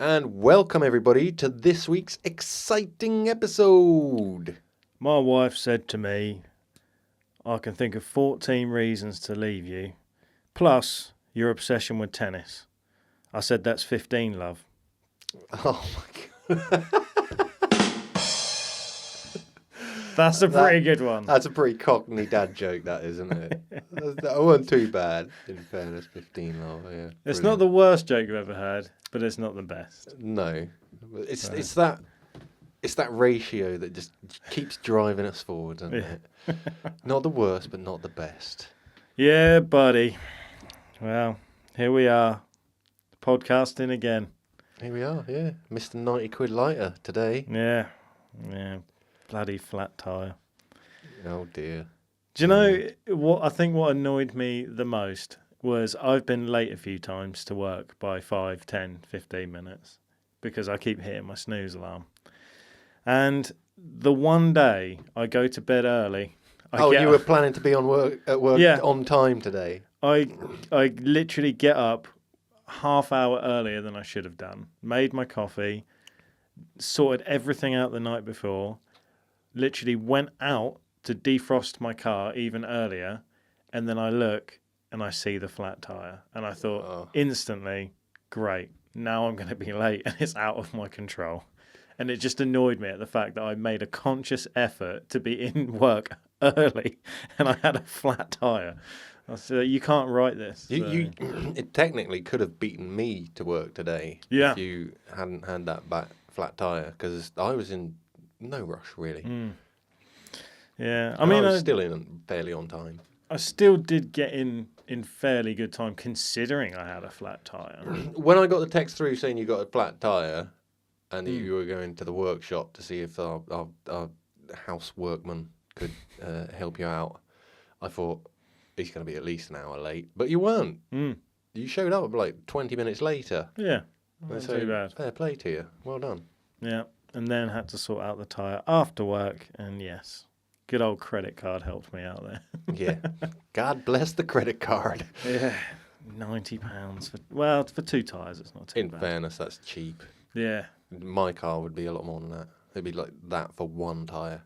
And welcome everybody to this week's exciting episode. My wife said to me, I can think of 14 reasons to leave you, plus your obsession with tennis. I said, that's 15, love. Oh my God. That's a pretty good one. That's a pretty cockney dad joke, that, isn't it? That wasn't too bad, in fairness, 15, love. Yeah, It's not the worst joke you've ever heard, but it's not the best. No. It's that ratio that just keeps driving us forward, doesn't it? Not the worst, but not the best. Yeah, buddy. Well, here we are, podcasting again. Here we are, yeah. Mr. 90 quid lighter today. Yeah. Bloody flat tyre. Oh, dear. Do you know what? I think what annoyed me the most was I've been late a few times to work by 5, 10, 15 minutes because I keep hitting my snooze alarm. And the one day I go to bed early. You were planning to be at work on time today? I literally get up half hour earlier than I should have done, made my coffee, sorted everything out the night before, literally went out to defrost my car even earlier, and then I look and I see the flat tyre. And I thought instantly, great, now I'm going to be late and it's out of my control. And it just annoyed me at the fact that I made a conscious effort to be in work early and I had a flat tyre. I said, you can't write this. It technically could have beaten me to work today if you hadn't had that flat tyre, because I was in no rush, really. Yeah, I was still in fairly on time. I still did get in fairly good time, considering I had a flat tyre. When I got the text through saying you got a flat tyre and you were going to the workshop to see if our house workman could help you out, I thought, he's going to be at least an hour late. But you weren't. You showed up like 20 minutes later. Yeah, not too bad. Fair play to you. Well done. Yeah, and then had to sort out the tyre after work, and yes, good old credit card helped me out there. Yeah, God bless the credit card. Yeah, £90 for 2 tyres, it's not too bad. In fairness, that's cheap. Yeah. My car would be a lot more than that. It'd be like that for one tyre.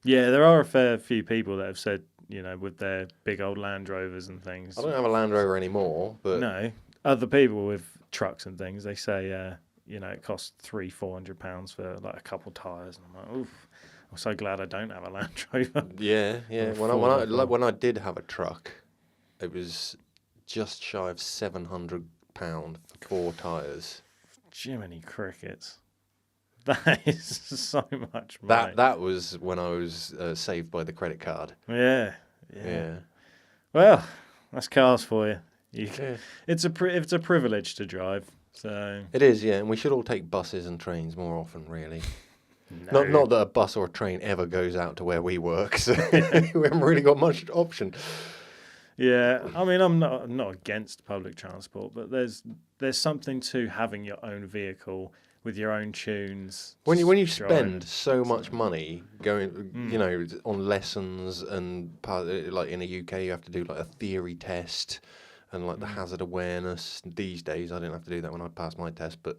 Yeah, there are a fair few people that have said, with their big old Land Rovers and things. I don't have a Land Rover anymore, but... No, other people with trucks and things, they say, it costs £300-400 for like a couple tyres. And I'm like, oof, I'm so glad I don't have a Land Rover. Yeah. When I did have a truck, it was just shy of £700 for 4 tyres. Jiminy crickets. That is so much money. That was when I was saved by the credit card. Yeah. Well, that's cars for you. It's a privilege to drive. So it is, yeah, and we should all take buses and trains more often, really. No. Not that a bus or a train ever goes out to where we work, so we haven't really got much option. Yeah, I mean, I'm not against public transport, but there's something to having your own vehicle with your own tunes. When you spend so much money going, on lessons and like in the UK, you have to do like a theory test and like the hazard awareness. These days, I didn't have to do that when I passed my test, but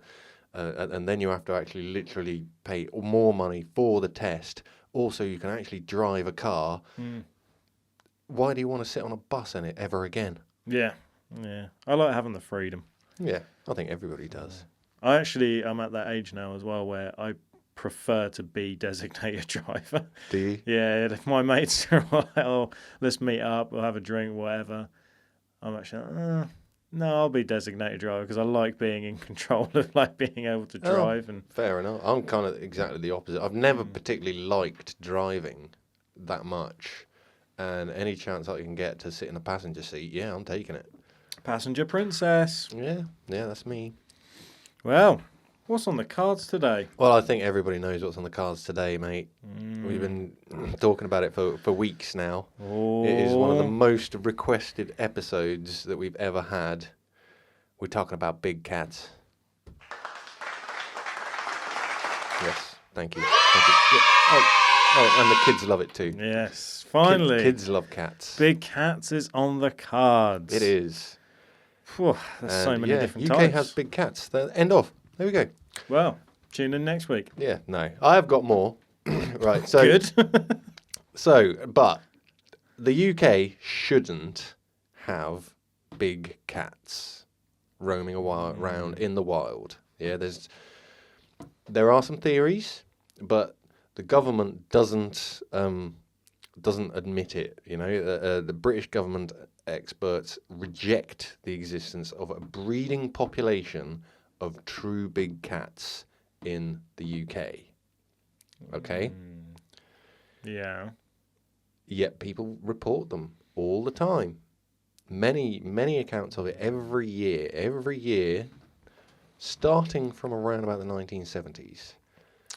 and then you have to actually literally pay more money for the test. Also, you can actually drive a car. Why do you want to sit on a bus in it ever again? Yeah. I like having the freedom. Yeah, I think everybody does. I'm at that age now as well where I prefer to be designated driver. Do you? Yeah, if my mates are like, let's meet up, we'll have a drink, whatever, I'm actually like, no, I'll be designated driver because I like being in control of being able to drive. And fair enough. I'm kind of exactly the opposite. I've never particularly liked driving that much. And any chance I can get to sit in a passenger seat, yeah, I'm taking it. Passenger princess. Yeah, that's me. Well, what's on the cards today? Well, I think everybody knows what's on the cards today, mate. We've been talking about it for weeks now. Oh. It is one of the most requested episodes that we've ever had. We're talking about big cats. Yes, thank you. Yeah. Oh, and the kids love it too. Yes, finally. Kids love cats. Big Cats is on the cards. It is. Whew, there's so many different UK types. has big cats. End of. there we go. Well, tune in next week. Yeah, no, I have got more. Right, so Good. but the UK shouldn't have big cats roaming around in the wild. Yeah, there are some theories, but the government doesn't admit it. You know, the British government experts reject the existence of a breeding population of true big cats in the UK. Okay? Yeah. Yet people report them all the time. Many accounts of it every year, starting from around about the 1970s.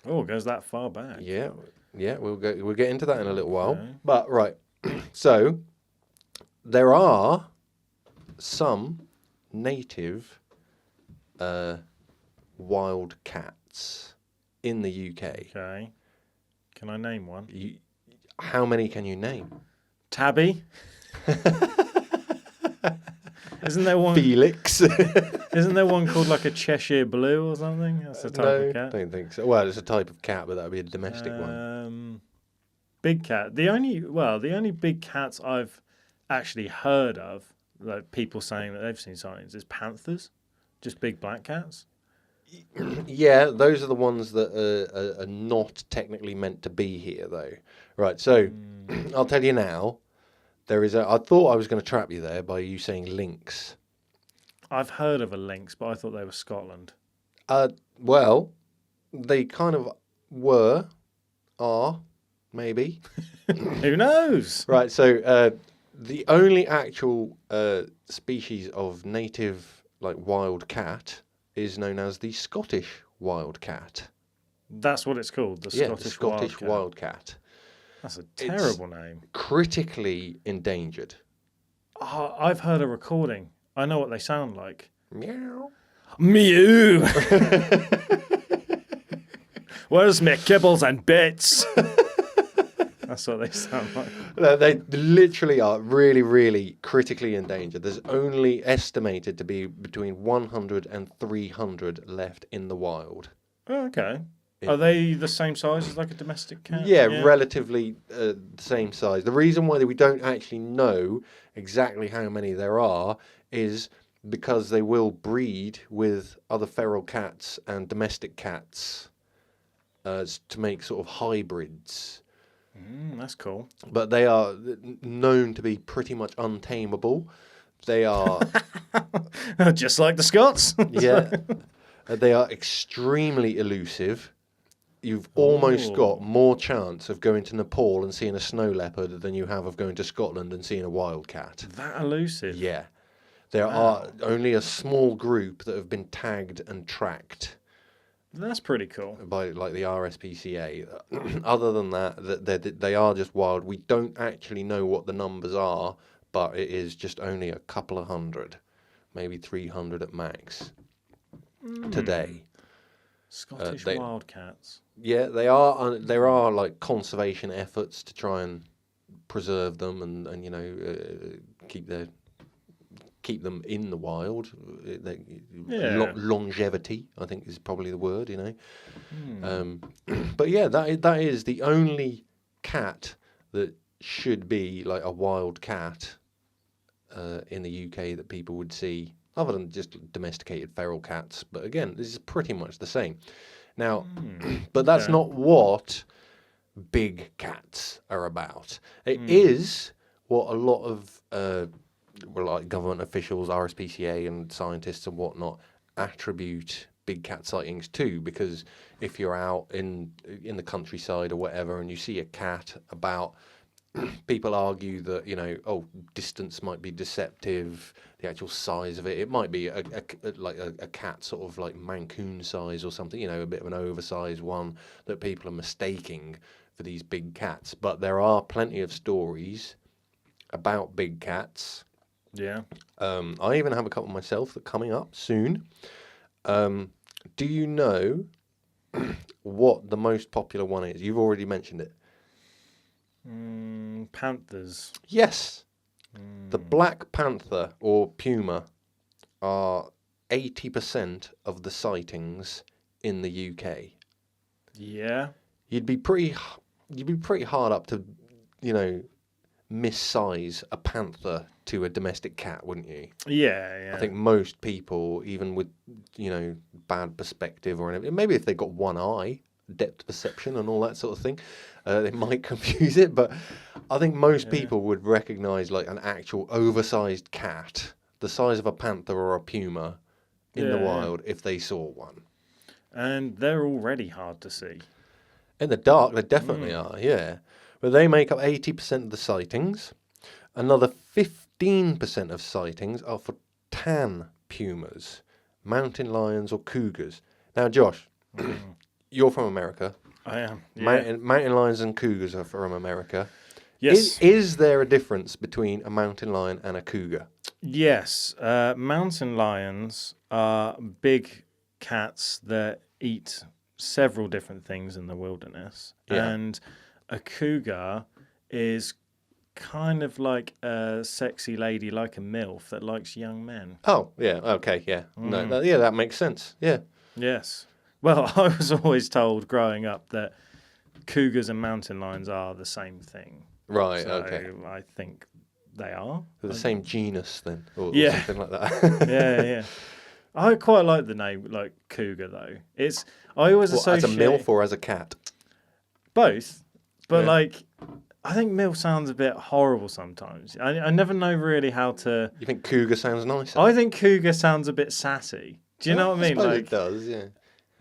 Oh, it goes that far back. Yeah, we'll get into that in a little while. Okay. But right, so there are some native wild cats in the UK. Okay. Can I name one? How many can you name? Tabby. Isn't there one? Felix. Isn't there one called like a Cheshire Blue or something? That's a type of cat. I don't think so. Well, it's a type of cat, but that would be a domestic one. Big cat. The only big cats I've actually heard of, like people saying that they've seen sightings, is panthers, just big black cats. Yeah, those are the ones that are not technically meant to be here, though. Right, so I'll tell you now. I thought I was going to trap you there by you saying lynx. I've heard of a lynx, but I thought they were Scotland. Well, they kind of are, maybe. Who knows? Right, so the only actual species of native, like, wild cat is known as the Scottish wild cat. That's what it's called, the Scottish wild cat. That's a terrible name. Critically endangered. Oh, I've heard a recording. I know what they sound like. Meow. Mew. Where's my kibbles and bits? That's what they sound like. They literally are really, really critically endangered. There's only estimated to be between 100 and 300 left in the wild. Oh, okay. Are they the same size as like a domestic cat? Yeah, relatively the same size. The reason why we don't actually know exactly how many there are is because they will breed with other feral cats and domestic cats to make sort of hybrids. That's cool. But they are known to be pretty much untamable. They are... Just like the Scots. Yeah. They are extremely elusive. You've almost got more chance of going to Nepal and seeing a snow leopard than you have of going to Scotland and seeing a wildcat. That elusive? Yeah. There are only a small group that have been tagged and tracked. That's pretty cool. By like the RSPCA. Other than that, they are just wild. We don't actually know what the numbers are, but it is just only a couple of hundred, maybe 300 at max today. Scottish wildcats. Yeah, they are. There are like conservation efforts to try and preserve them and you know keep them in the wild. Longevity, I think, is probably the word. You know, but yeah, that is the only cat that should be like a wild cat in the UK that people would see, other than just domesticated feral cats. But again, this is pretty much the same. Now, but that's not what big cats are about. It is what a lot of like government officials, RSPCA and scientists and whatnot attribute big cat sightings to, because if you're out in the countryside or whatever and you see a cat about, people argue that, you know, distance might be deceptive, the actual size of it might be a cat sort of like Mancoon size or something, you know, a bit of an oversized one that people are mistaking for these big cats. But there are plenty of stories about big cats. Yeah. I even have a couple myself that are coming up soon. Do you know what the most popular one is? You've already mentioned it. Panthers. Yes. The black panther or puma are 80% of the sightings in the UK. Yeah. You'd be pretty hard up to, missize a panther to a domestic cat, wouldn't you? Yeah. I think most people, even with, bad perspective or anything, maybe if they've got one eye, depth perception and all that sort of thing, they might confuse it. But I think most people would recognise like an actual oversized cat, the size of a panther or a puma, in the wild if they saw one. And they're already hard to see. In the dark, they definitely are, yeah. But they make up 80% of the sightings. Another 15% of sightings are for tan pumas, mountain lions or cougars. Now, Josh, you're from America. I am. Yeah. Mountain lions and cougars are from America. Yes. Is there a difference between a mountain lion and a cougar? Yes. Mountain lions are big cats that eat several different things in the wilderness. Yeah. And a cougar is kind of like a sexy lady, like a MILF that likes young men. Oh, yeah. Okay, yeah. No, that makes sense. Yeah. Yes. Well, I was always told growing up that cougars and mountain lions are the same thing. Right, so okay. I think they are. They're the same genus then, or something like that. yeah. I quite like the name, like cougar, though. I always associate... As a MILF or as a cat? Both. But, I think MILF sounds a bit horrible sometimes. I never know really how to... You think cougar sounds nicer? I think cougar sounds a bit sassy. Do you know what I mean? I suppose it does, yeah.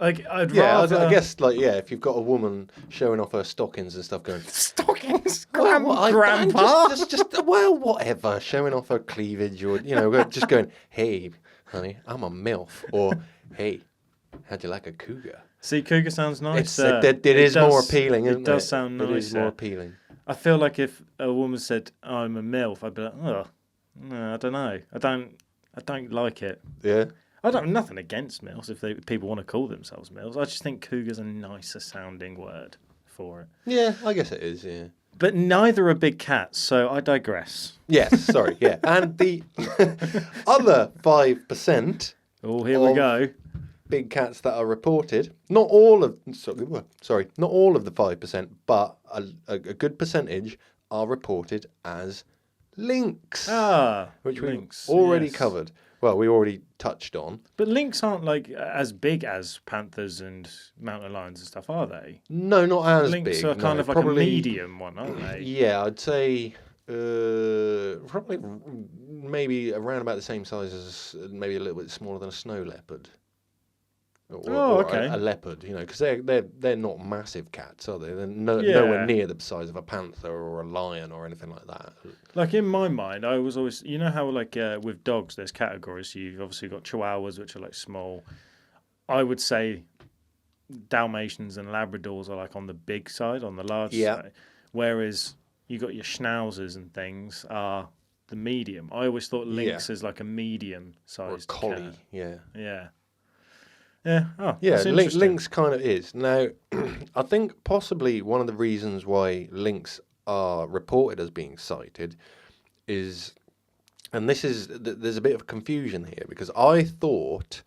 I'd rather... I guess, if you've got a woman showing off her stockings and stuff going... Stockings? Grandpa? Just whatever. Showing off her cleavage or, just going, hey, honey, I'm a MILF. Or, hey, how'd you like a cougar? See, cougar sounds nice. It is more appealing, isn't it? It does sound nicer. It is more appealing. I feel like if a woman said, I'm a MILF, I'd be like, oh, no, I don't know. I don't like it. Yeah? I don't have nothing against MILFs if people want to call themselves MILFs. I just think cougar's a nicer sounding word for it. Yeah, I guess it is, yeah. But neither are big cats, so I digress. Yes, sorry, yeah. And the other 5%... Oh, here we go. Big cats that are reported, not all of the 5%, but a good percentage are reported as lynx. Which lynx, we've already covered. Well, we already touched on. But lynx aren't as big as panthers and mountain lions and stuff, are they? No, not as big. Lynx are kind of like probably, a medium one, aren't they? Yeah, I'd say probably maybe around about the same size as, maybe a little bit smaller than a snow leopard. Or okay. A leopard, because they're not massive cats, are they? They're nowhere near the size of a panther or a lion or anything like that. Like in my mind, I was always, how with dogs, there's categories. So you've obviously got Chihuahuas, which are small. I would say Dalmatians and Labradors are on the big side, on the large side. Whereas you got your Schnauzers and things are the medium. I always thought lynx is like a medium sized or a collie, cat. Yeah. Yeah. Oh, yeah. Lynx kind of is. Now, I think possibly one of the reasons why lynx are reported as being sighted is, and there's a bit of confusion here because I thought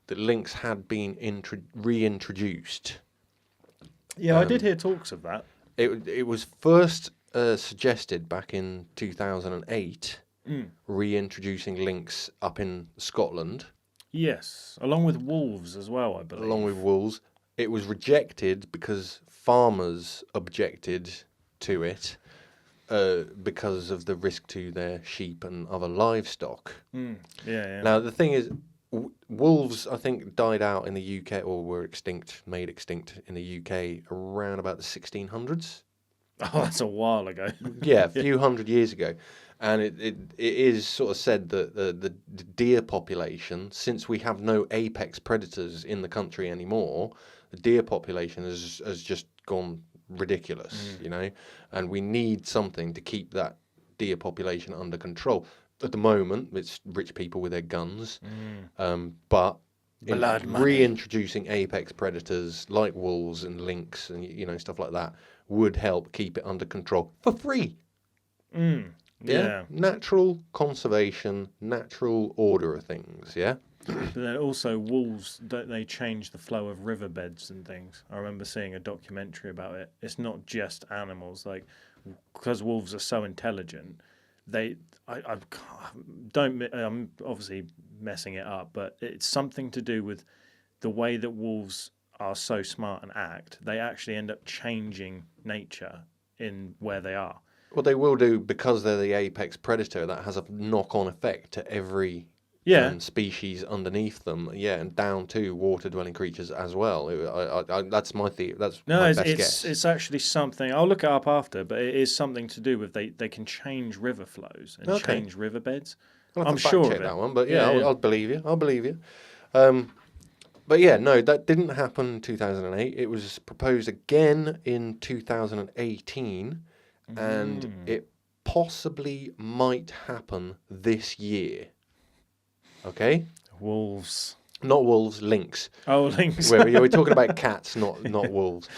that lynx had been reintroduced. Yeah, I did hear talks of that. It was first suggested back in 2008, reintroducing lynx up in Scotland. Yes, along with wolves as well, I believe. Along with wolves. It was rejected because farmers objected to it because of the risk to their sheep and other livestock. Yeah. Now, the thing is, wolves, I think, died out in the UK, or were made extinct in the UK around about the 1600s. Oh, that's a while ago. Yeah, a few hundred years ago. And it is sort of said that the deer population, since we have no apex predators in the country anymore, the deer population has just gone ridiculous, and we need something to keep that deer population under control. At the moment, it's rich people with their guns, but reintroducing apex predators like wolves and lynx and stuff like that would help keep it under control for free. Yeah. Natural conservation, natural order of things, yeah? But then also wolves, they change the flow of riverbeds and things. I remember seeing a documentary about it. It's not just animals, like because wolves are so intelligent. I don't. I'm obviously messing it up, but it's something to do with the way that wolves are so smart and act. They actually end up changing nature in where they are. Well, they will do because they're the apex predator. That has a knock-on effect to every Yeah. species underneath them. Yeah, and down to water-dwelling creatures as well. That's my theory. That's No, my it's, best it's guess. it's actually something. I'll look it up after, but it is something to do with they can change river flows and Okay. change riverbeds. I'll have I'm to fact sure check of that it. one, but yeah, Yeah, yeah. I'll believe you. I'll believe you. But yeah, no, that didn't happen in 2008. It was proposed again in 2018, and it possibly might happen this year. Okay? Wolves. Not wolves, lynx. Oh, lynx. We're talking about cats, not wolves.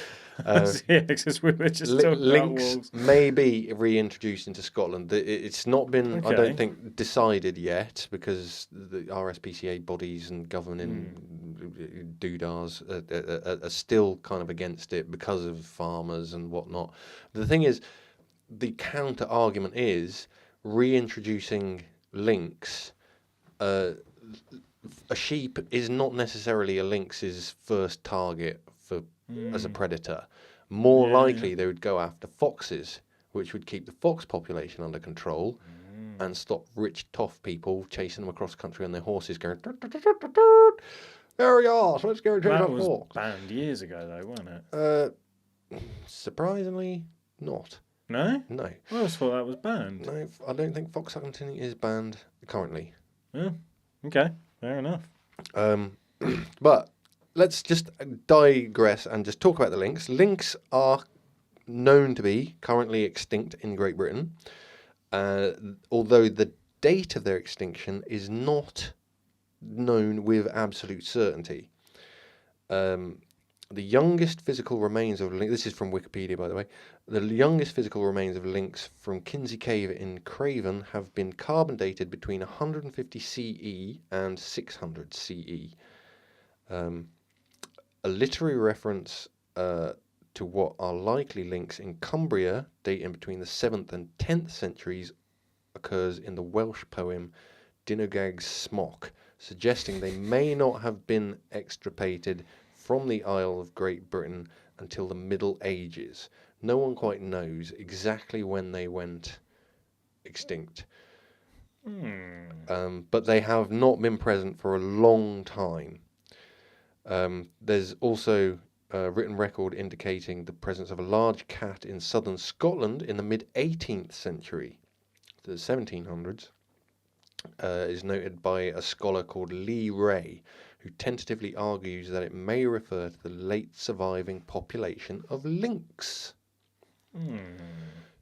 Yeah, because we were just talking about Lynx wolves. may be reintroduced into Scotland. It's not been, I Okay. don't think, decided yet because the RSPCA bodies and governing doodahs are still kind of against it because of farmers and whatnot. The thing is, the counter argument is reintroducing lynx. A sheep is not necessarily a lynx's first target for as a predator. More likely, they would go after foxes, which would keep the fox population under control and stop rich toff people chasing them across country on their horses, going, "Tut, tut, tut, tut, tut, tut. There we are, so let's go and chase That that was fox." banned years ago, though, wasn't it? Surprisingly, not. No? No. I always thought that was banned. No, I don't think fox hunting is banned currently. Yeah. Okay, fair enough. But let's just digress and just talk about the lynx. Lynx are known to be currently extinct in Great Britain, although the date of their extinction is not known with absolute certainty. The youngest physical remains of lynx, this is from Wikipedia, by the way, the youngest physical remains of lynx from Kinsey Cave in Craven have been carbon dated between 150 CE and 600 CE. A literary reference to what are likely lynx in Cumbria, dating between the 7th and 10th centuries, occurs in the Welsh poem Dinogag's Smock, suggesting they may not have been extirpated from the Isle of Great Britain until the Middle Ages. No one quite knows exactly when they went extinct. But they have not been present for a long time. There's also a written record indicating the presence of a large cat in southern Scotland in the mid-18th century. The 1700s is noted by a scholar called Lee Ray, who tentatively argues that it may refer to the late surviving population of lynx.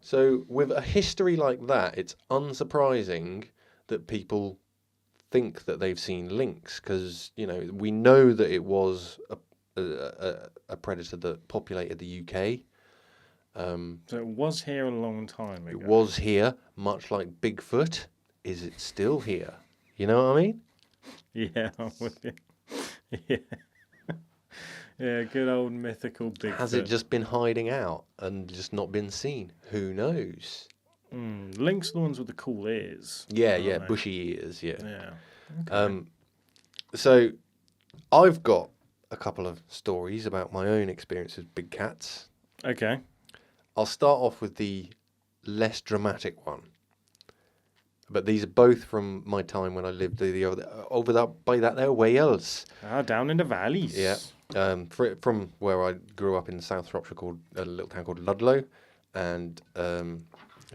So with a history like that, it's unsurprising that people think that they've seen lynx, because we know that it was a predator that populated the UK. So it was here a long time ago. It was here, much like Bigfoot. Is it still here? You know what I mean? Yeah, I'm with you. Yeah. Yeah, good old mythical Bigfoot. Has it just been hiding out and just not been seen? Who knows? Lynx are the ones with the cool ears. Yeah, aren't yeah, they? bushy ears, yeah. Yeah. Okay. So I've got a couple of stories about my own experience with big cats. Okay. I'll start off with the less dramatic one. But these are both from my time when I lived over that by that there Wales. Down in the valleys. Yeah. From where I grew up in South Shropshire, called a little town called Ludlow, and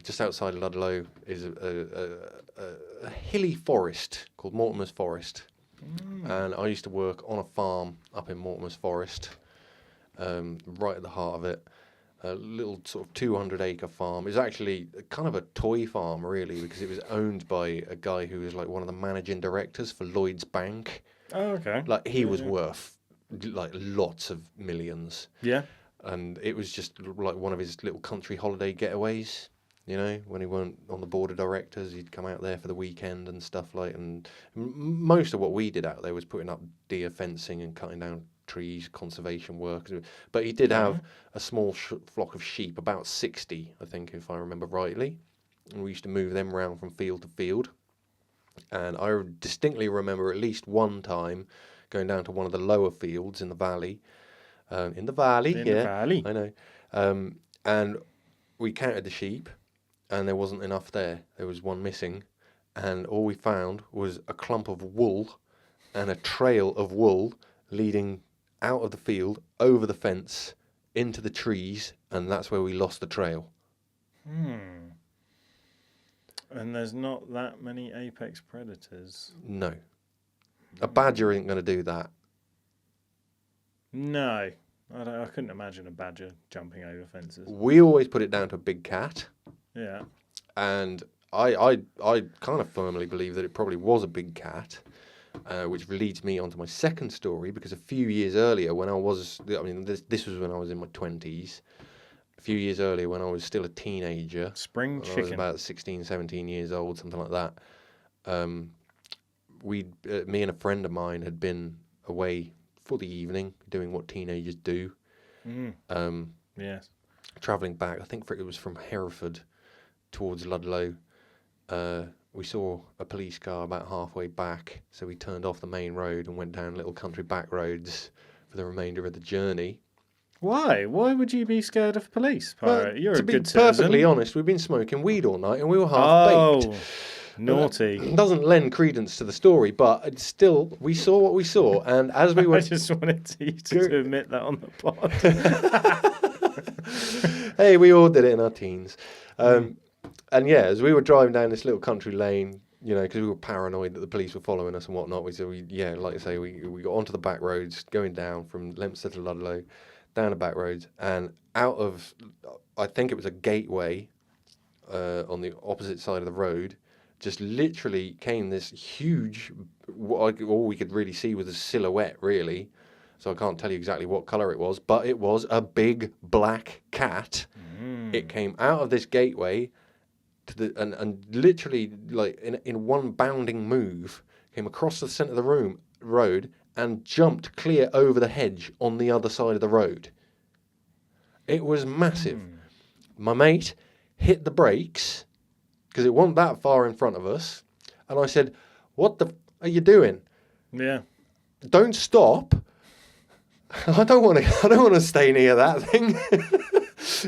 just outside Ludlow is a hilly forest called Mortimer's Forest, and I used to work on a farm up in Mortimer's Forest, right at the heart of it. A little sort of 200-acre farm. It was actually kind of a toy farm, really, because it was owned by a guy who was like one of the managing directors for Lloyd's Bank. Oh, okay. Like he was worth like lots of millions. Yeah. And it was just like one of his little country holiday getaways. You know, when he weren't on the board of directors, he'd come out there for the weekend and stuff like. And most of what we did out there was putting up deer fencing and cutting down trees, conservation work. But he did have a small flock of sheep, about 60, I think, if I remember rightly. And we used to move them around from field to field. And I distinctly remember at least one time going down to one of the lower fields in the valley. In the valley, I know. And we counted the sheep, and there wasn't enough there. There was one missing, and all we found was a clump of wool and a trail of wool leading out of the field, over the fence, into the trees, and that's where we lost the trail. And there's not that many apex predators. No. A badger isn't going to do that. No. I couldn't imagine a badger jumping over fences. We always put it down to a big cat. Yeah. And I kind of firmly believe that it probably was a big cat, which leads me on to my second story, because a few years earlier when this was when I was in my 20s. A few years earlier when I was still a teenager. Spring chicken. I was about 16, 17 years old, something like that. Me and a friend of mine had been away for the evening, doing what teenagers do. Yes. Travelling back, I think it was from Hereford towards Ludlow. We saw a police car about halfway back, so we turned off the main road and went down little country back roads for the remainder of the journey. Why? Why would you be scared of police, Pirate? Well, You're a good citizen. To be perfectly honest, we've been smoking weed all night and we were half-baked. Oh, naughty. It doesn't lend credence to the story, but it's still, we saw what we saw, and as we were... I just wanted you to admit that on the pod. Hey, we all did it in our teens. And yeah, as we were driving down this little country lane, you know, because we were paranoid that the police were following us and whatnot, like I say, we got onto the back roads, going down from Lempstead to Ludlow, down the back roads, and out of, I think it was a gateway on the opposite side of the road, just literally came this huge, all we could really see was a silhouette, really. So I can't tell you exactly what colour it was, but it was a big black cat. It came out of this gateway and literally, like in one bounding move, came across the centre of the road and jumped clear over the hedge on the other side of the road. It was massive. My mate hit the brakes because it wasn't that far in front of us, and I said, "What the are you doing? Yeah. Don't stop. I don't want to stay near that thing.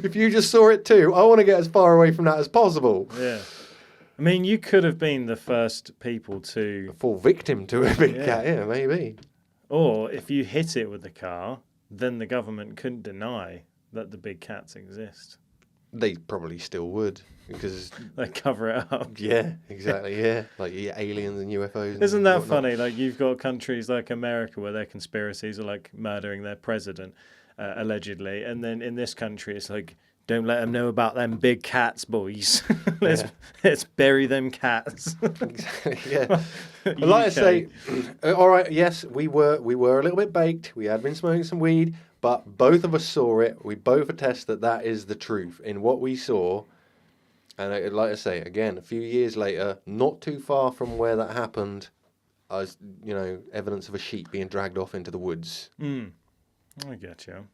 If you just saw it too, I want to get as far away from that as possible." Yeah. I mean, you could have been the first people to... Fall victim to a big cat, yeah, maybe. Or if you hit it with the car, then the government couldn't deny that the big cats exist. They probably still would, because... They cover it up. Yeah, exactly, yeah. Like aliens and UFOs. Isn't that funny? Like, you've got countries like America where their conspiracies are like murdering their president, allegedly. And then in this country, it's like, don't let them know about them big cats, boys. Let's bury them cats. Exactly, yeah. But like I say, all right, yes, we were a little bit baked. We had been smoking some weed, but both of us saw it. We both attest that is the truth in what we saw. And like I say, again, a few years later, not too far from where that happened, evidence of a sheep being dragged off into the woods. I get you.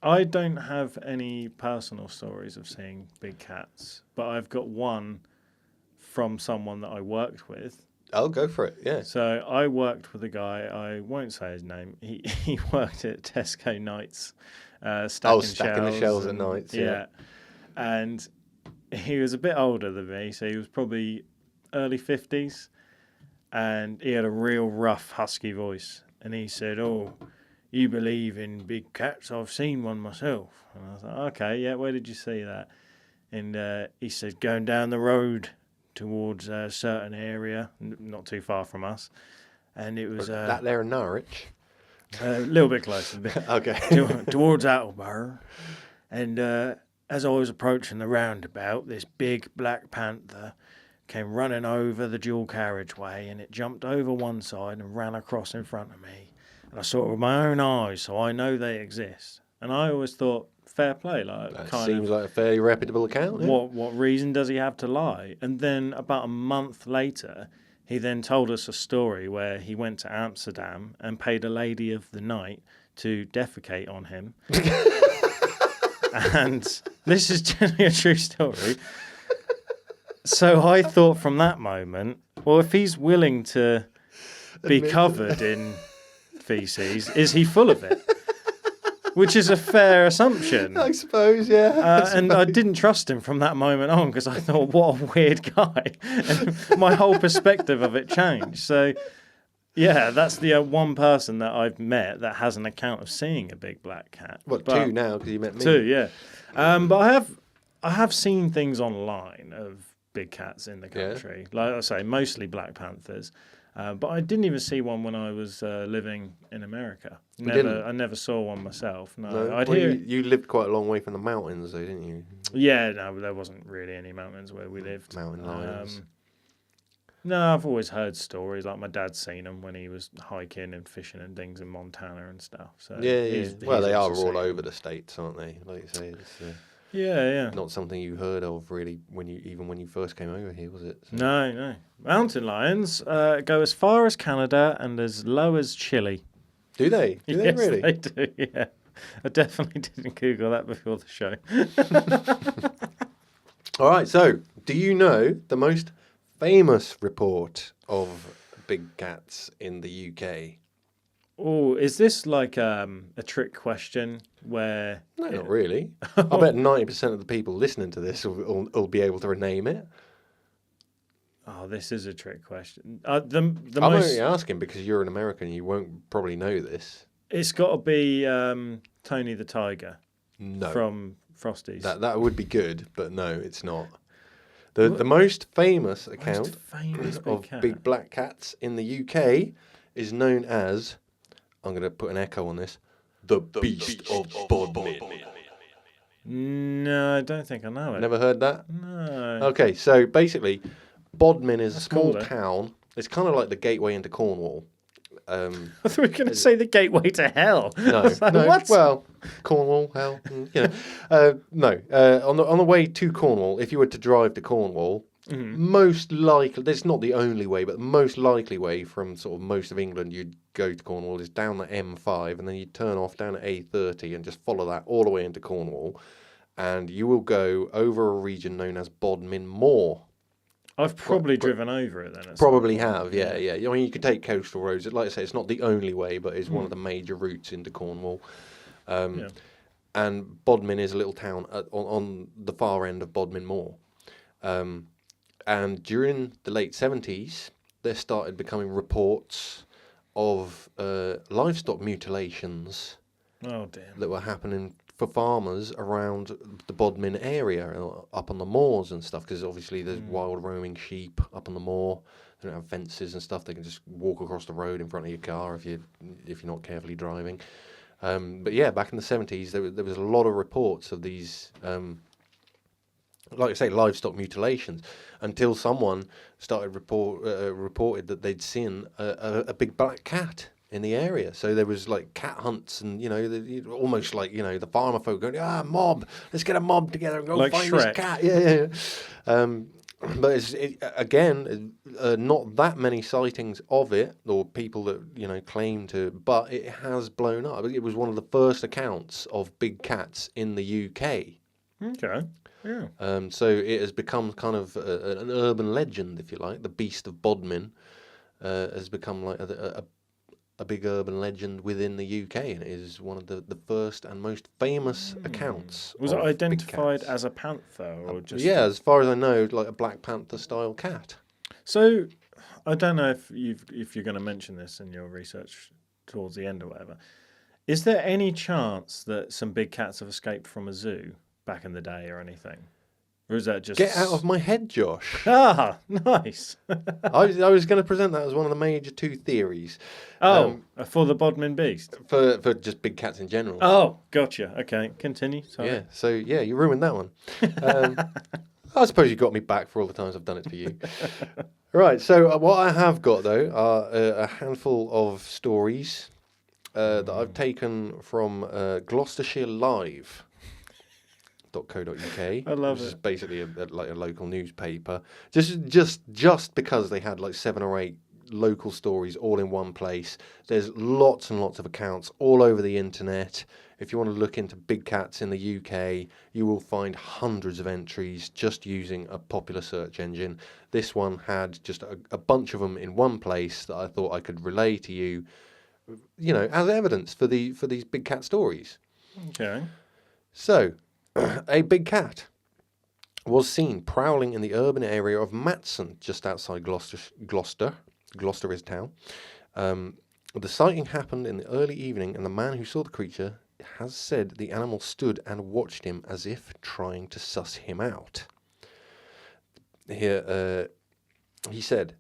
I don't have any personal stories of seeing big cats, but I've got one from someone that I worked with. I'll go for it, yeah. So I worked with a guy, I won't say his name, he worked at Tesco nights, stacking the shelves at nights, yeah. And he was a bit older than me, so he was probably early 50s, and he had a real rough, husky voice. And he said, "Oh, you believe in big cats? I've seen one myself." And I was like, "Okay, yeah, where did you see that?" And he said, "Going down the road towards a certain area, not too far from us." And it was... that there in Norwich? A little bit closer. Okay. Towards Attleborough. And as I was approaching the roundabout, this big black panther came running over the dual carriageway, and it jumped over one side and ran across in front of me. And I saw it with my own eyes, so I know they exist. And I always thought, fair play. Like, That kind seems of, like a fairly reputable account. Yeah? what reason does he have to lie? And then about a month later, he then told us a story where he went to Amsterdam and paid a lady of the night to defecate on him. And this is generally a true story. So I thought from that moment, well, if he's willing to be covered in feces, is he full of it? Which is a fair assumption. I suppose, yeah. And I didn't trust him from that moment on because I thought, what a weird guy. And my whole perspective of it changed. So, yeah, that's the one person that I've met that has an account of seeing a big black cat. What, But- 2 now because you met me? 2, yeah. But I have seen things online of big cats in the country. Like I say, mostly black panthers. But I didn't even see one when I was living in America. I never saw one myself. No, I'd Well, hear. you lived quite a long way from the mountains, though, didn't you? Yeah, no, there wasn't really any mountains where we lived. Mountain lions. No, I've always heard stories. Like my dad's seen them when he was hiking and fishing and things in Montana and stuff. So Yeah. Well, they are also all seen over them. the states, aren't they? Like you say, it's Yeah. not something you heard of really when you first came over here, was it? So- No. Mountain lions go as far as Canada and as low as Chile. Do they? Do they Yes, really? they do, yeah. I definitely didn't Google that before the show. All right. So, do you know the most famous report of big cats in the UK? Oh, is this like a trick question where... No, not really. I bet 90% of the people listening to this will be able to rename it. Oh, this is a trick question. The I'm most... only asking because you're an American. You won't probably know this. It's got to be Tony the Tiger No. from Frosties. That would be good, but no, it's not. The most famous account famous big of cat. big black cats in the UK is known as, I'm going to put an echo on this, the Beast of Bodmin. No, I don't think I know it. Never heard that? No. Okay, so basically, Bodmin is a That's small cool, though. town. It's kind of like the gateway into Cornwall. I thought we were going to say the gateway to hell. No, I was like, no. what? Well, Cornwall, hell, no. On the way to Cornwall, if you were to drive to Cornwall, most likely, that's not the only way, but the most likely way from sort of most of England you'd go to Cornwall is down the M5, and then you turn off down at A30 and just follow that all the way into Cornwall, and you will go over a region known as Bodmin Moor. I've probably driven over it then. at some Probably point. have, yeah. I mean, you could take coastal roads. Like I say, it's not the only way, but it's one of the major routes into Cornwall. Yeah. And Bodmin is a little town on the far end of Bodmin Moor. And during the late 70s, there started becoming reports of livestock mutilations Oh, damn. that were happening for farmers around the Bodmin area, up on the moors and stuff, because obviously there's wild roaming sheep up on the moor. They don't have fences and stuff. They can just walk across the road in front of your car if you're not carefully driving. But yeah, back in the 70s, there was a lot of reports of these, like I say, livestock mutilations, until someone started reported that they'd seen a big black cat in the area. So there was like cat hunts, and almost like the farmer folk going, mob, let's get a mob together and go Like find Shrek. this cat. Yeah. But again, not that many sightings of it, or people that claim to, but it has blown up. It was one of the first accounts of big cats in the UK. Okay. Yeah. So it has become kind of an urban legend, if you like. The Beast of Bodmin has become like a big urban legend within the UK, and it is one of the first and most famous accounts. Was it of big identified cats. as a panther or just? Yeah, as far as I know, like a Black Panther style cat. So, I don't know if you're going to mention this in your research towards the end or whatever. Is there any chance that some big cats have escaped from a zoo back in the day or anything? Or is that just... Get out of my head, Josh. Ah, nice. I was going to present that as one of the major 2 theories. For the Bodmin Beast? For just big cats in general. Oh, gotcha. Okay, continue. Sorry. Yeah, so yeah, you ruined that one. I suppose you got me back for all the times I've done it for you. Right, so what I have got, though, are a handful of stories that I've taken from Gloucestershire Live. I love which is it. basically like a local newspaper. Just because they had like 7 or 8 local stories all in one place. There's lots and lots of accounts all over the internet. If you want to look into big cats in the UK, you will find hundreds of entries just using a popular search engine. This one had just a bunch of them in one place that I thought I could relay to you, as evidence for these big cat stories. Okay. So, a big cat was seen prowling in the urban area of Matson, just outside Gloucester. Gloucester is town. The sighting happened in the early evening, and the man who saw the creature has said the animal stood and watched him as if trying to suss him out. Here, he said,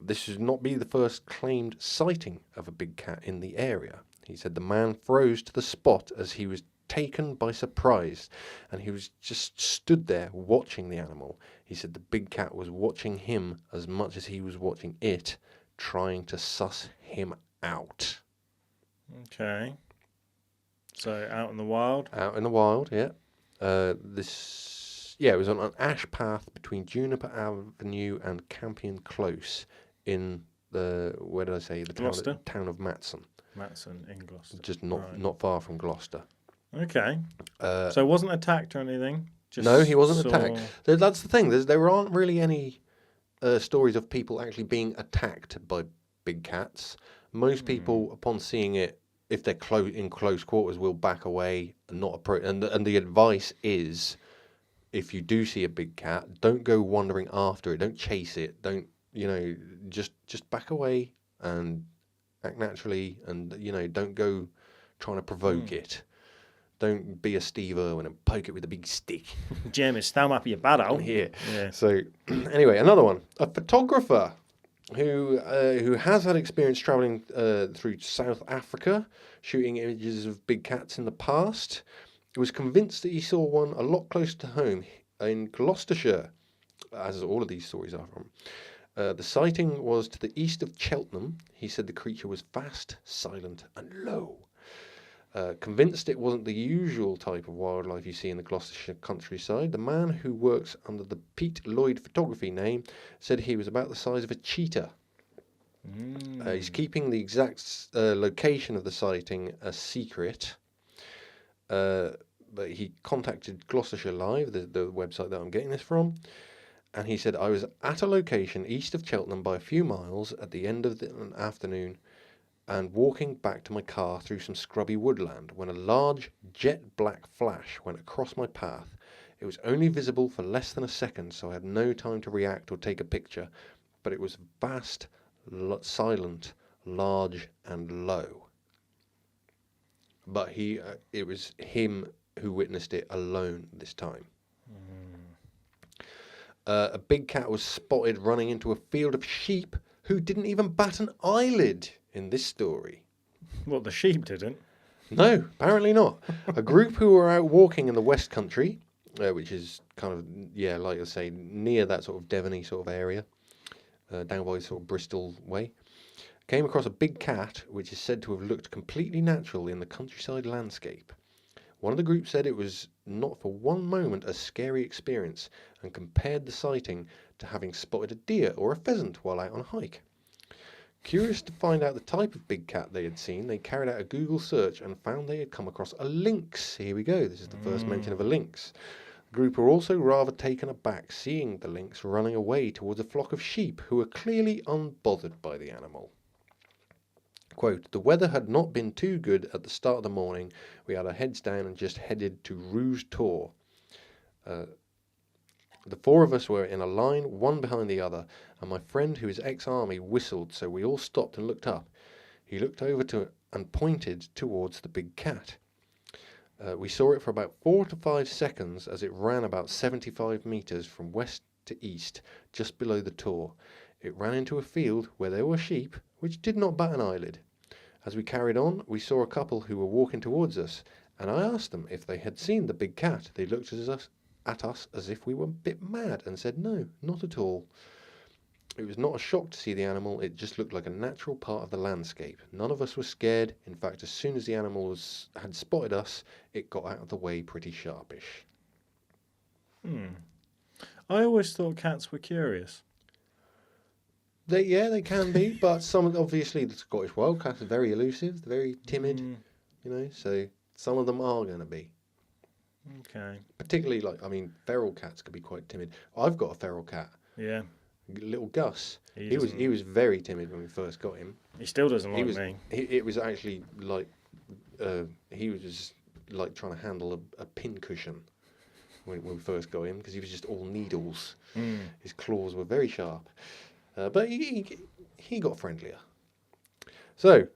this should not be the first claimed sighting of a big cat in the area. He said the man froze to the spot as he was taken by surprise, and he was just stood there watching the animal. He said the big cat was watching him as much as he was watching it, trying to suss him out. Okay. So out in the wild? Out in the wild, yeah. It was on an ash path between Juniper Avenue and Campion Close in the, town of Matson. Matson in Gloucester. Just not far from Gloucester. Okay. So wasn't attacked or anything? No, he wasn't attacked. That's the thing. There aren't really any stories of people actually being attacked by big cats. Most people, upon seeing it, if they're in close quarters, will back away and not approach. And the advice is, if you do see a big cat, don't go wandering after it. Don't chase it. Don't just back away and act naturally, and don't go trying to provoke it. Don't be a Steve Irwin and poke it with a big stick. Jam his thumb up your butthole. Yeah. So, anyway, another one. A photographer who has had experience travelling through South Africa, shooting images of big cats in the past, was convinced that he saw one a lot closer to home in Gloucestershire, as all of these stories are from. The sighting was to the east of Cheltenham. He said the creature was fast, silent, and low. Convinced it wasn't the usual type of wildlife you see in the Gloucestershire countryside, the man who works under the Pete Lloyd photography name said he was about the size of a cheetah. He's keeping the exact location of the sighting a secret, but he contacted Gloucestershire Live, the website that I'm getting this from, and he said, I was at a location east of Cheltenham by a few miles at the end of an afternoon and walking back to my car through some scrubby woodland when a large jet black flash went across my path. It was only visible for less than a second, so I had no time to react or take a picture, but it was vast, silent, large, and low. But it was him who witnessed it alone this time. A big cat was spotted running into a field of sheep who didn't even bat an eyelid in this story. What, the sheep didn't? No, apparently not. A group who were out walking in the West Country, which is kind of, like I say, near that sort of Devony sort of area, down by sort of Bristol way, came across a big cat which is said to have looked completely natural in the countryside landscape. One of the group said it was not for one moment a scary experience and compared the sighting to having spotted a deer or a pheasant while out on a hike. Curious to find out the type of big cat they had seen, they carried out a Google search and found they had come across a lynx. Here we go, this is the first mention of a lynx. The group were also rather taken aback seeing the lynx running away towards a flock of sheep who were clearly unbothered by the animal. Quote, the weather had not been too good at the start of the morning. We had our heads down and just headed to Rouge Tor. The four of us were in a line, one behind the other, and my friend, who is ex-army, whistled, so we all stopped and looked up. He looked over and pointed towards the big cat. We saw it for about 4 to 5 seconds as it ran about 75 metres from west to east, just below the Tor. It ran into a field where there were sheep, which did not bat an eyelid. As we carried on, we saw a couple who were walking towards us, and I asked them if they had seen the big cat. They looked at us as if we were a bit mad and said no, not at all. It was not a shock to see the animal, it just looked like a natural part of the landscape. None of us were scared. In fact, as soon as the animal had spotted us, it got out of the way pretty sharpish. I always thought cats were curious. They can be, but obviously the Scottish wildcats are very elusive, they're very timid, so some of them are going to be. Okay. Particularly, feral cats could be quite timid. I've got a feral cat. Yeah. Little Gus. He He was very timid when we first got him. He still doesn't like me. It was actually like he was just like trying to handle a pincushion when we first got him because he was just all needles. His claws were very sharp, but he got friendlier. So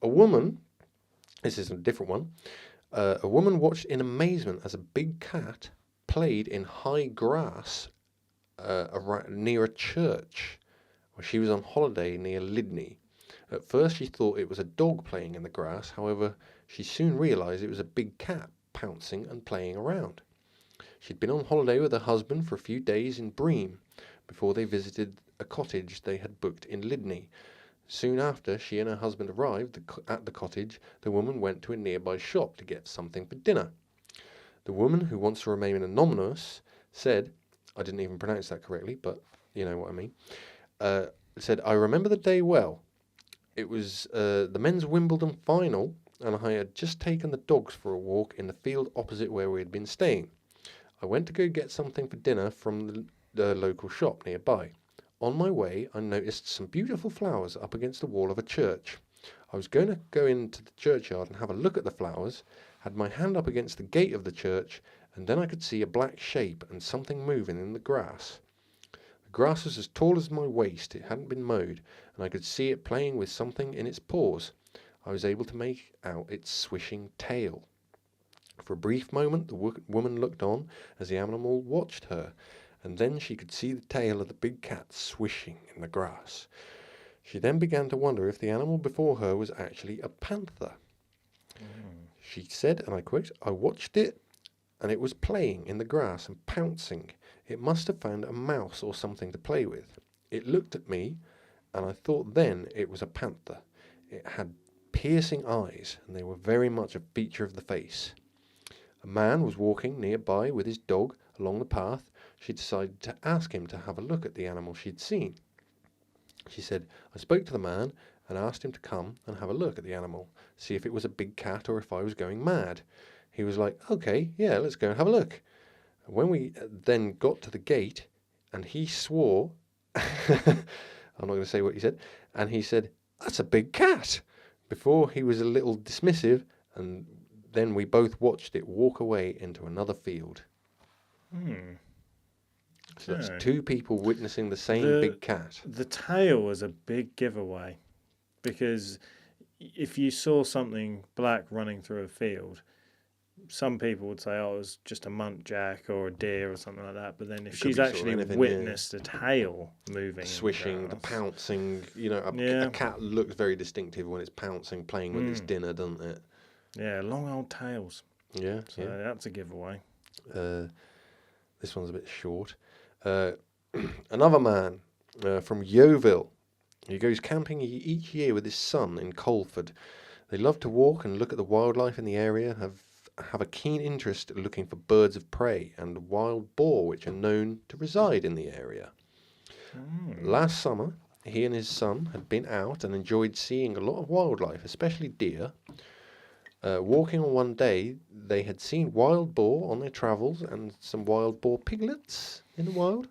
a woman, this is a different one. A woman watched in amazement as a big cat played in high grass near a church. Well, she was on holiday near Lydney. At first she thought it was a dog playing in the grass, however she soon realised it was a big cat pouncing and playing around. She'd been on holiday with her husband for a few days in Bream before they visited a cottage they had booked in Lydney. Soon after she and her husband arrived at the cottage, the woman went to a nearby shop to get something for dinner. The woman, who wants to remain anonymous, said, I didn't even pronounce that correctly, but you know what I mean, said, I remember the day well. It was the men's Wimbledon final, and I had just taken the dogs for a walk in the field opposite where we had been staying. I went to go get something for dinner from the local shop nearby. On my way, I noticed some beautiful flowers up against the wall of a church. I was going to go into the churchyard and have a look at the flowers, had my hand up against the gate of the church, and then I could see a black shape and something moving in the grass. The grass was as tall as my waist, it hadn't been mowed, and I could see it playing with something in its paws. I was able to make out its swishing tail. For a brief moment, the woman looked on as the animal watched her, and then she could see the tail of the big cat swishing in the grass. She then began to wonder if the animal before her was actually a panther. She said, and I quote, I watched it, and it was playing in the grass and pouncing. It must have found a mouse or something to play with. It looked at me, and I thought then it was a panther. It had piercing eyes, and they were very much a feature of the face. A man was walking nearby with his dog along the path. She decided to ask him to have a look at the animal she'd seen. She said, I spoke to the man and asked him to come and have a look at the animal, see if it was a big cat or if I was going mad. He was like, okay, yeah, let's go and have a look. When we then got to the gate, and he swore, I'm not going to say what he said, and he said, that's a big cat. Before he was a little dismissive, and then we both watched it walk away into another field. So that's two people witnessing the same big cat. The tail was a big giveaway, because if you saw something black running through a field, some people would say, oh, it was just a muntjac or a deer or something like that. But then if she's actually witnessed a tail moving, swishing, the pouncing, a cat looks very distinctive when it's pouncing, playing with its dinner, doesn't it? Yeah, long old tails. Yeah, so that's a giveaway. This one's a bit short. Another man from Yeovil. He goes camping each year with his son in Colford. They love to walk and look at the wildlife in the area, have a keen interest in looking for birds of prey and wild boar, which are known to reside in the area. Last summer, he and his son had been out and enjoyed seeing a lot of wildlife, especially deer. Walking on one day, they had seen wild boar on their travels and some wild boar piglets in the wild.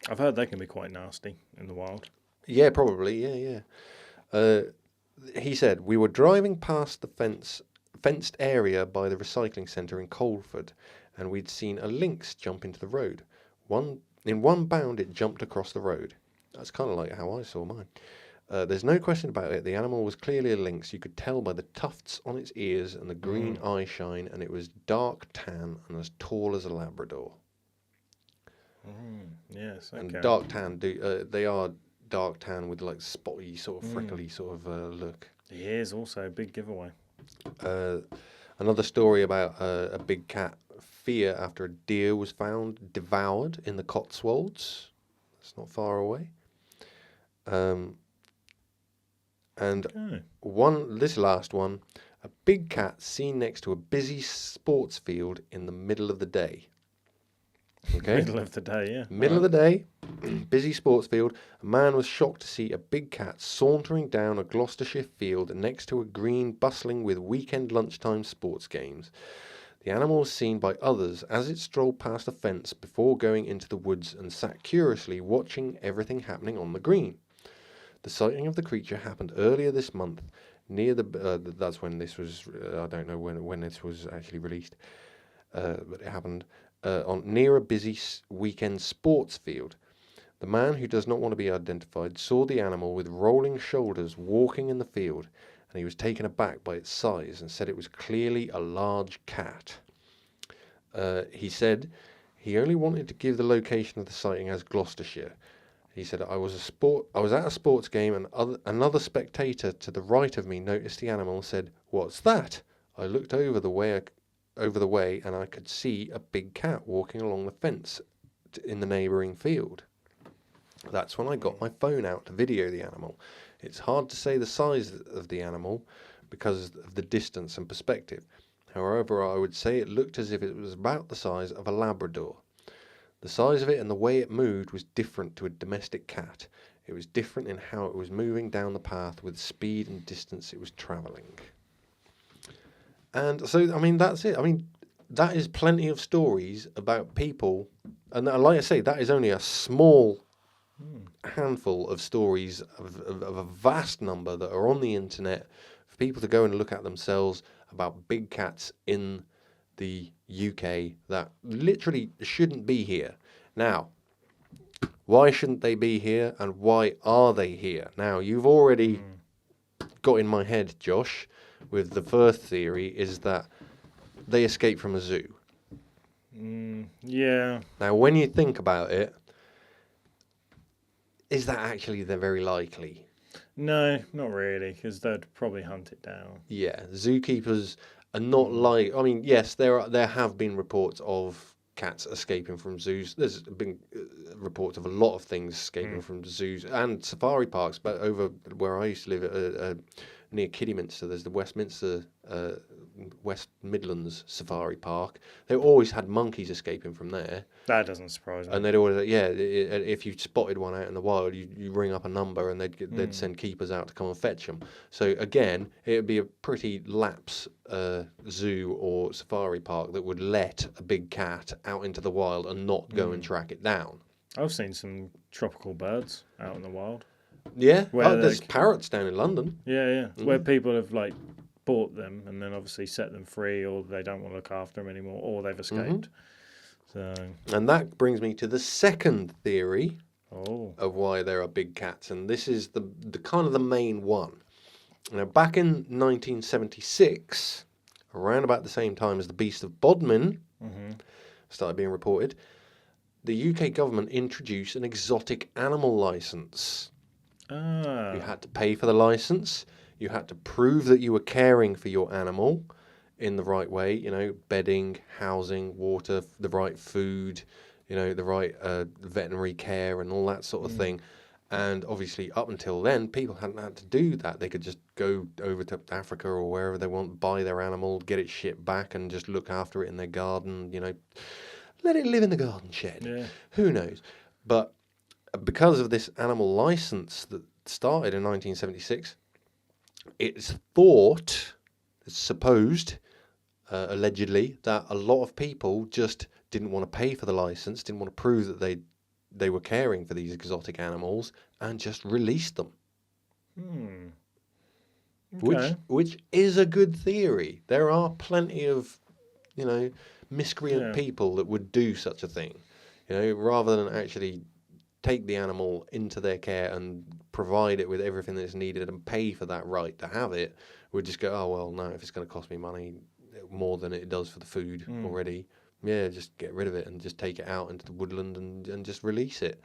I've heard they can be quite nasty in the wild. Yeah, probably. Yeah. He said, we were driving past the fenced area by the recycling centre in Colford, and we'd seen a lynx jump into the road. In one bound, it jumped across the road. That's kind of like how I saw mine. There's no question about it. The animal was clearly a lynx. You could tell by the tufts on its ears and the green eye shine, and it was dark tan and as tall as a Labrador. Yes, okay. And dark tan, they are dark tan with like spotty, sort of freckly sort of look. The ears also a big giveaway. Another story about a big cat fear after a deer was found devoured in the Cotswolds. That's not far away. And Okay. this last one, a big cat seen next to a busy sports field in the middle of the day. Okay? Middle of the day, yeah. Middle of the day, busy sports field. A man was shocked to see a big cat sauntering down a Gloucestershire field next to a green bustling with weekend lunchtime sports games. The animal was seen by others as it strolled past a fence before going into the woods and sat curiously watching everything happening on the green. The sighting of the creature happened earlier this month near the. That's when this was. I don't know when this was actually released, but it happened near a busy weekend sports field. The man, who does not want to be identified, saw the animal with rolling shoulders walking in the field, and he was taken aback by its size and said it was clearly a large cat. He said he only wanted to give the location of the sighting as Gloucestershire. He said, I was at a sports game, and another spectator to the right of me noticed the animal and said, "What's that?" I looked over the way, and I could see a big cat walking along the fence in the neighbouring field. That's when I got my phone out to video the animal. It's hard to say the size of the animal because of the distance and perspective. However, I would say it looked as if it was about the size of a Labrador. The size of it and the way it moved was different to a domestic cat. It was different in how it was moving down the path with speed and distance it was travelling. And so, I mean, that's it. I mean, that is plenty of stories about people. And like I say, that is only a small handful of stories of a vast number that are on the internet for people to go and look at themselves about big cats in the UK that literally shouldn't be here. Now, why shouldn't they be here, and why are they here? Now, you've already got in my head, Josh, with the first theory is that they escaped from a zoo. Yeah. Now, when you think about it, is that actually the very likely? No, not really, because they'd probably hunt it down. Yeah, zookeepers are not like. I mean, yes, there have been reports of cats escaping from zoos. There's been reports of a lot of things escaping from zoos and safari parks. But over where I used to live, near Kidderminster, there's the West Midlands Safari Park. They always had monkeys escaping from there. That doesn't surprise me. And they'd always, if you spotted one out in the wild, you ring up a number and they'd send keepers out to come and fetch them. So again, it would be a pretty lapse zoo or safari park that would let a big cat out into the wild and not go and track it down. I've seen some tropical birds out in the wild. Yeah, Where there's parrots down in London. Yeah. Where people have like bought them and then obviously set them free, or they don't want to look after them anymore, or they've escaped. So, and that brings me to the second theory of why there are big cats, and this is the kind of the main one. Now, back in 1976, around about the same time as the Beast of Bodmin started being reported, the UK government introduced an exotic animal licence. You had to pay for the licence. You had to prove that you were caring for your animal in the right way, bedding, housing, water, the right food, the right veterinary care and all that sort of thing. And obviously, up until then, people hadn't had to do that. They could just go over to Africa or wherever they want, buy their animal, get it shipped back, and just look after it in their garden, let it live in the garden shed. Yeah. Who knows? But because of this animal license that started in 1976, it's thought, it's supposed, allegedly, that a lot of people just didn't want to pay for the license, didn't want to prove that they were caring for these exotic animals, and just released them. Okay. Which is a good theory. There are plenty of, miscreant people that would do such a thing, rather than actually take the animal into their care and provide it with everything that's needed and pay for that right to have it. Would just go, oh well, no, if it's going to cost me money more than it does for the food already, just get rid of it and just take it out into the woodland and just release it.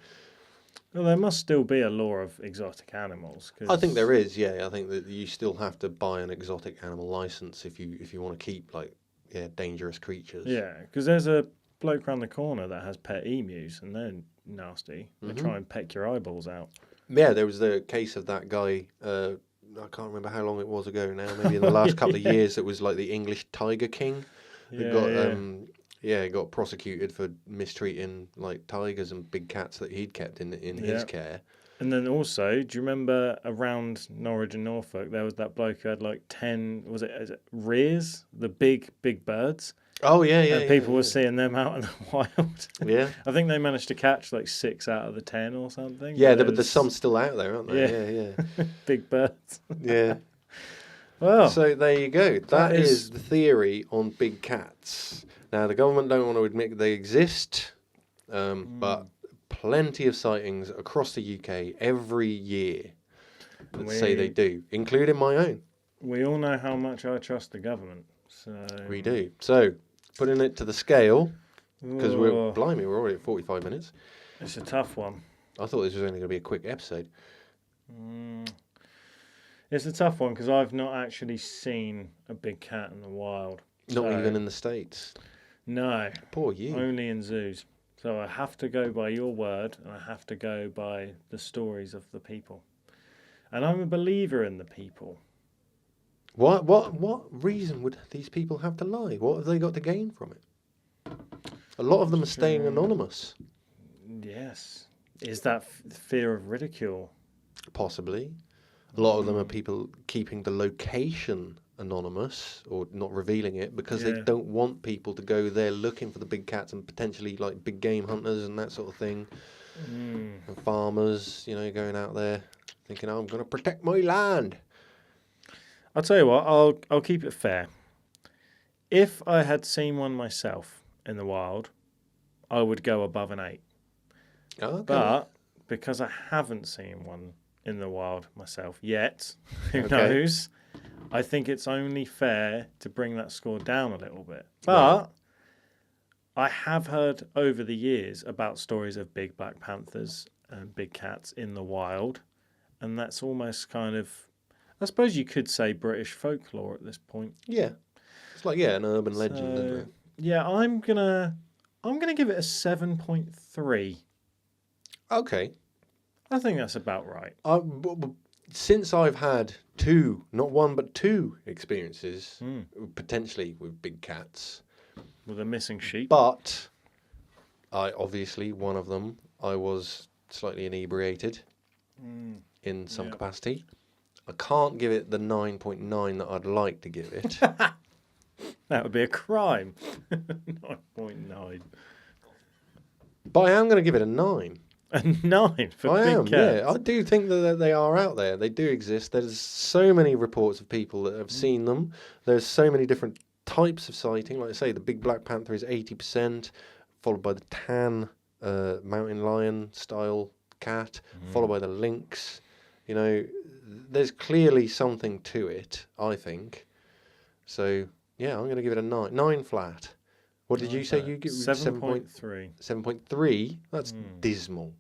Well, there must still be a law of exotic animals. I think there is, I think that you still have to buy an exotic animal license if you want to keep dangerous creatures. Yeah, because there's a bloke round the corner that has pet emus, and they're nasty. They try and peck your eyeballs out. Yeah, there was the case of that guy. I can't remember how long it was ago now. Maybe in the last couple of years, it was like the English Tiger King. Who got got prosecuted for mistreating like tigers and big cats that he'd kept in his care. And then also, do you remember around Norwich and Norfolk, there was that bloke who had like 10, is it rears, the big birds? Oh, yeah. And people were seeing them out in the wild. Yeah. I think they managed to catch like 6 out of the 10 or something. Yeah, but there's some still out there, aren't there? Yeah. Big birds. Yeah. Well, so there you go. That is the theory on big cats. Now, the government don't want to admit they exist, but plenty of sightings across the UK every year that say they do, including my own. We all know how much I trust the government. So we do. So, putting it to the scale, because we're already at 45 minutes. It's a tough one. I thought this was only going to be a quick episode. It's a tough one because I've not actually seen a big cat in the wild. Not even in the States? No. Poor you. Only in zoos. So I have to go by your word, and I have to go by the stories of the people. And I'm a believer in the people. What reason would these people have to lie? What have they got to gain from it? A lot of them are staying anonymous. Yes. Is that fear of ridicule? Possibly. A lot of them are people keeping the location anonymous or not revealing it because they don't want people to go there looking for the big cats and potentially like big game hunters and that sort of thing. And farmers, going out there thinking, I'm going to protect my land. I'll tell you what, I'll keep it fair. If I had seen one myself in the wild, I would go above an 8. Okay. But because I haven't seen one in the wild myself yet, who knows? I think it's only fair to bring that score down a little bit. But I have heard over the years about stories of big black panthers and big cats in the wild, and that's almost kind of, I suppose you could say, British folklore at this point. Yeah, it's like an urban legend, isn't it? Yeah, I'm gonna give it a 7.3. Okay, I think that's about right. Since I've had 2, not 1 but 2 experiences, potentially with big cats, with a missing sheep, but I obviously one of them I was slightly inebriated in some capacity. I can't give it the 9.9 that I'd like to give it. That would be a crime. 9.9. But I am going to give it a 9. A 9 for big cats? Yeah. I do think that they are out there. They do exist. There's so many reports of people that have seen them. There's so many different types of sighting. Like I say, the big black panther is 80%, followed by the tan mountain lion style cat, followed by the lynx. There's clearly something to it, I think. So, yeah, I'm going to give it a 9. 9 flat. What did you say you give? 7.3. 7.3? That's dismal.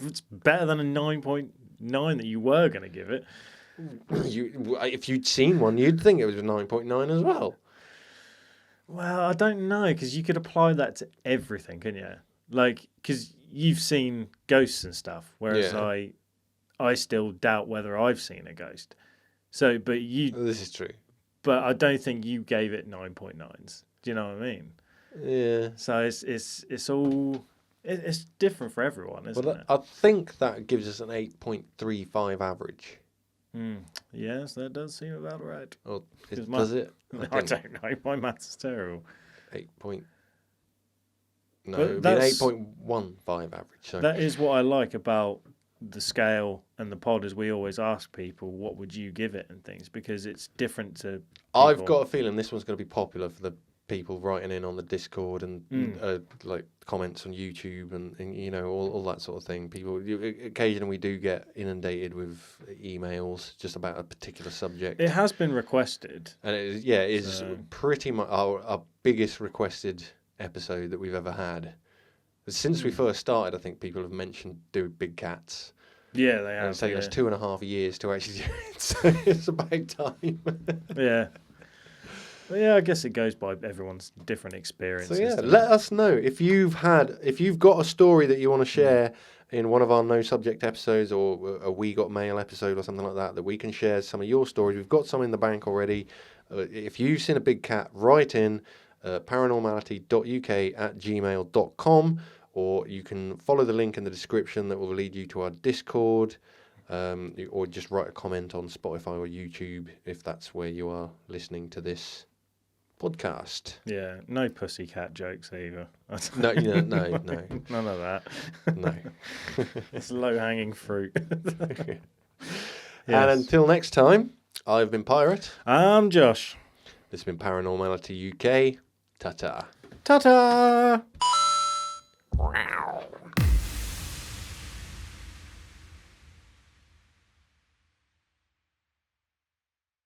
It's better than a 9.9 that you were going to give it. If you'd seen one, you'd think it was a 9.9 as well. Well, I don't know, because you could apply that to everything, couldn't you? Like, because you've seen ghosts and stuff, whereas I still doubt whether I've seen a ghost. So, but you... This is true. But I don't think you gave it 9.9s. Do you know what I mean? Yeah. So it's all... It's different for everyone, isn't it? I think that gives us an 8.35 average. Yes, that does seem about right. Or does it? I don't know. My maths is terrible. 8 point... No, it would be an 8.15 average. So. That is what I like about the scale and the pod, is we always ask people, what would you give it and things, because it's different to people. I've got a feeling this one's going to be popular for the people writing in on the Discord and like comments on YouTube and all that sort of thing. Occasionally we do get inundated with emails just about a particular subject. It has been requested, and it is pretty much our biggest requested episode that we've ever had. Since we first started, I think people have mentioned doing big cats. Yeah, they have. And it's taken us 2.5 years to actually do it, so it's about time. Yeah. Well, yeah, I guess it goes by everyone's different experiences. So let us know if you've got a story that you want to share in one of our no subject episodes or a We Got Mail episode or something like that we can share some of your stories. We've got some in the bank already. If you've seen a big cat, write in paranormality.uk@gmail.com, or you can follow the link in the description that will lead you to our Discord, or just write a comment on Spotify or YouTube if that's where you are listening to this podcast. Yeah, no pussycat jokes either. No. None of that. No. It's low-hanging fruit. And Yes. until next time, I've been Pirate. I'm Josh. This has been Paranormality UK. Ta-ta. Ta-ta! Wow.